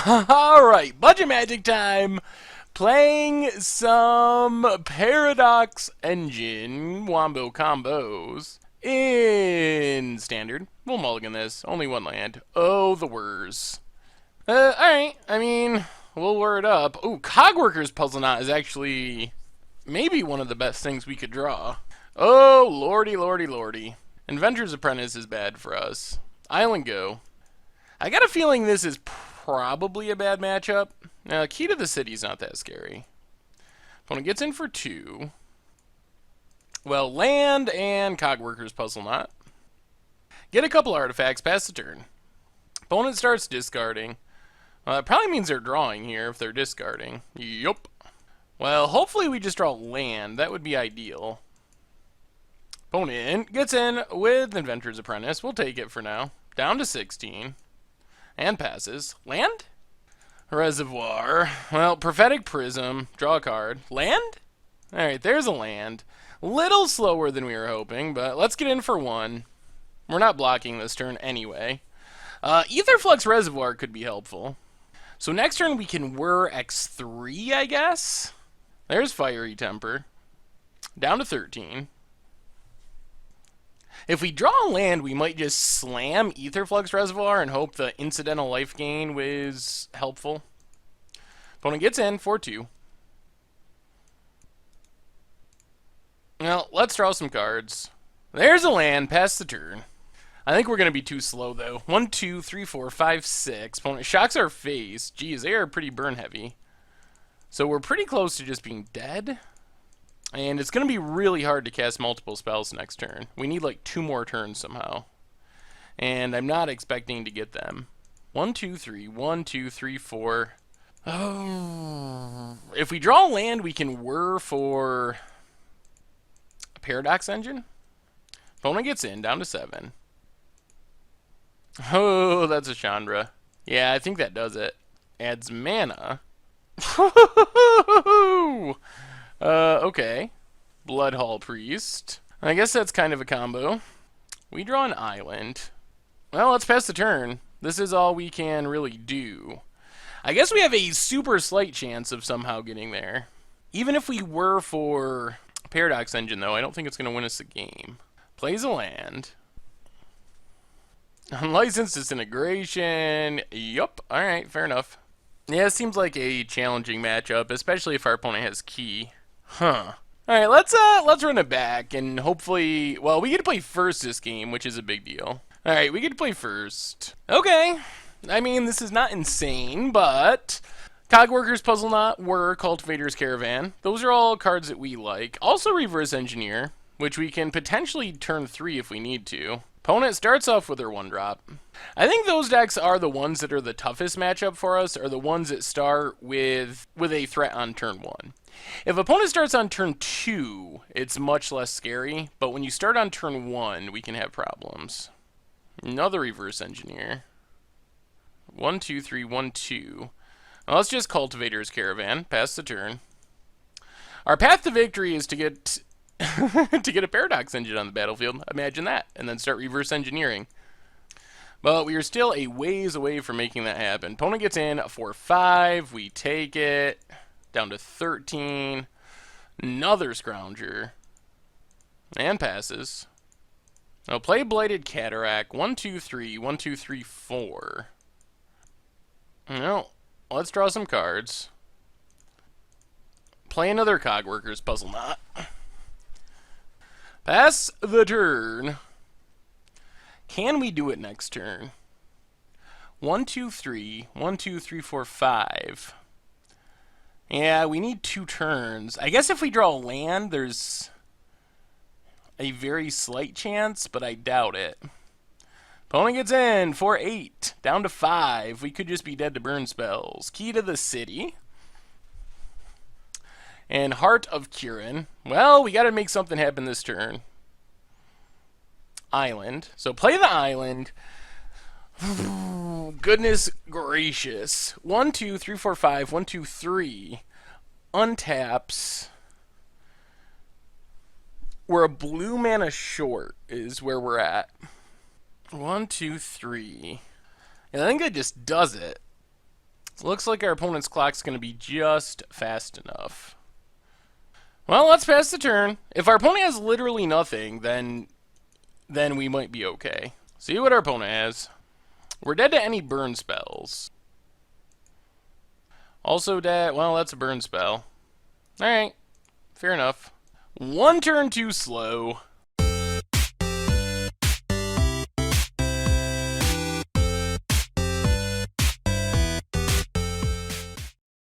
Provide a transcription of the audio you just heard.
Alright, budget magic time! Playing some Paradox Engine Wombo combos in standard. We'll mulligan this. Only one land. Oh, the whirs. Alright, I mean, we'll whir it up. Ooh, Cogworker's Puzzle Knot is actually maybe one of the best things we could draw. Oh, lordy, lordy, lordy. Inventor's Apprentice is bad for us. Island Go. I got a feeling this is probably a bad matchup. Now, Key to the City's not that scary. Opponent gets in for 2. Well, land and Cogworker's Puzzle Knot. Get a couple artifacts, pass the turn. Opponent starts discarding. That probably means they're drawing here if they're discarding. Yup. Well, hopefully we just draw land. That would be ideal. Opponent gets in with Inventor's Apprentice. We'll take it for now. Down to 16. And passes. Land? Reservoir. Well, Prophetic Prism. Draw a card. Land? Alright, there's a land. Little slower than we were hoping, but let's get in for 1. We're not blocking this turn anyway. Aetherflux Reservoir could be helpful. So next turn we can whir X3, I guess? There's Fiery Temper. Down to 13. If we draw a land, we might just slam Aetherflux Reservoir and hope the incidental life gain was helpful. Opponent gets in, 4-2. Well, let's draw some cards. There's a land, pass the turn. I think we're going to be too slow, though. 1, 2, 3, 4, 5, 6. Opponent shocks our face. Geez, they are pretty burn heavy. So we're pretty close to just being dead. And it's going to be really hard to cast multiple spells next turn. We need like 2 more turns somehow. And I'm not expecting to get them. 1, 2, 3. 1, 2, 3, 4. Oh. If we draw land, we can whir for a Paradox Engine. Opponent gets in, down to 7. Oh, that's a Chandra. Yeah, I think that does it. Adds mana. Okay. Bloodhall Priest. I guess that's kind of a combo. We draw an island. Well, let's pass the turn. This is all we can really do. I guess we have a super slight chance of somehow getting there. Even if we were for Paradox Engine, though, I don't think it's going to win us the game. Plays a land. Unlicensed Disintegration. Yup. Alright, fair enough. Yeah, it seems like a challenging matchup, especially if our opponent has key. Huh. Alright, let's run it back and hopefully, well, we get to play first this game, which is a big deal. Alright, we get to play first. Okay. I mean, this is not insane, but Cogworker's Puzzle Knot were Cultivator's Caravan. Those are all cards that we like. Also Reverse Engineer, which we can potentially turn 3 if we need to. Opponent starts off with their 1-drop. I think those decks are the ones that are the toughest matchup for us, are the ones that start with a threat on turn 1. If opponent starts on turn 2, it's much less scary, but when you start on turn 1, we can have problems. Another Reverse Engineer. 1, 2, 3, 1, 2. Now let's just Cultivator's Caravan, pass the turn. Our path to victory is to get to get a Paradox Engine on the battlefield. Imagine that. And then start reverse engineering. But we are still a ways away from making that happen. Opponent gets in for 5. We take it. Down to 13. Another Scrounger. And passes. Now play Blighted Cataract. 1, 2, 3. 1, 2, 3, 4. Well, let's draw some cards. Play another Cogworker's Puzzle Knot. Pass the turn. Can we do it next turn? 1, 2, 3. 1, 2, 3, 4, 5. Yeah, we need 2 turns. I guess if we draw land, there's a very slight chance, but I doubt it. Opponent gets in for 8. Down to 5. We could just be dead to burn spells. Key to the City. And Heart of Kirin. Well, we got to make something happen this turn. Island. So play the island. Goodness gracious. 1, 2, 3, 4, 5. 1, 2, 3. Untaps. We're a blue mana short is where we're at. 1, 2, 3. And I think that just does it. Looks like our opponent's clock's going to be just fast enough. Well, let's pass the turn. If our opponent has literally nothing, then we might be okay. See what our opponent has. We're dead to any burn spells. Also dead, well, that's a burn spell. Alright, fair enough. One turn too slow.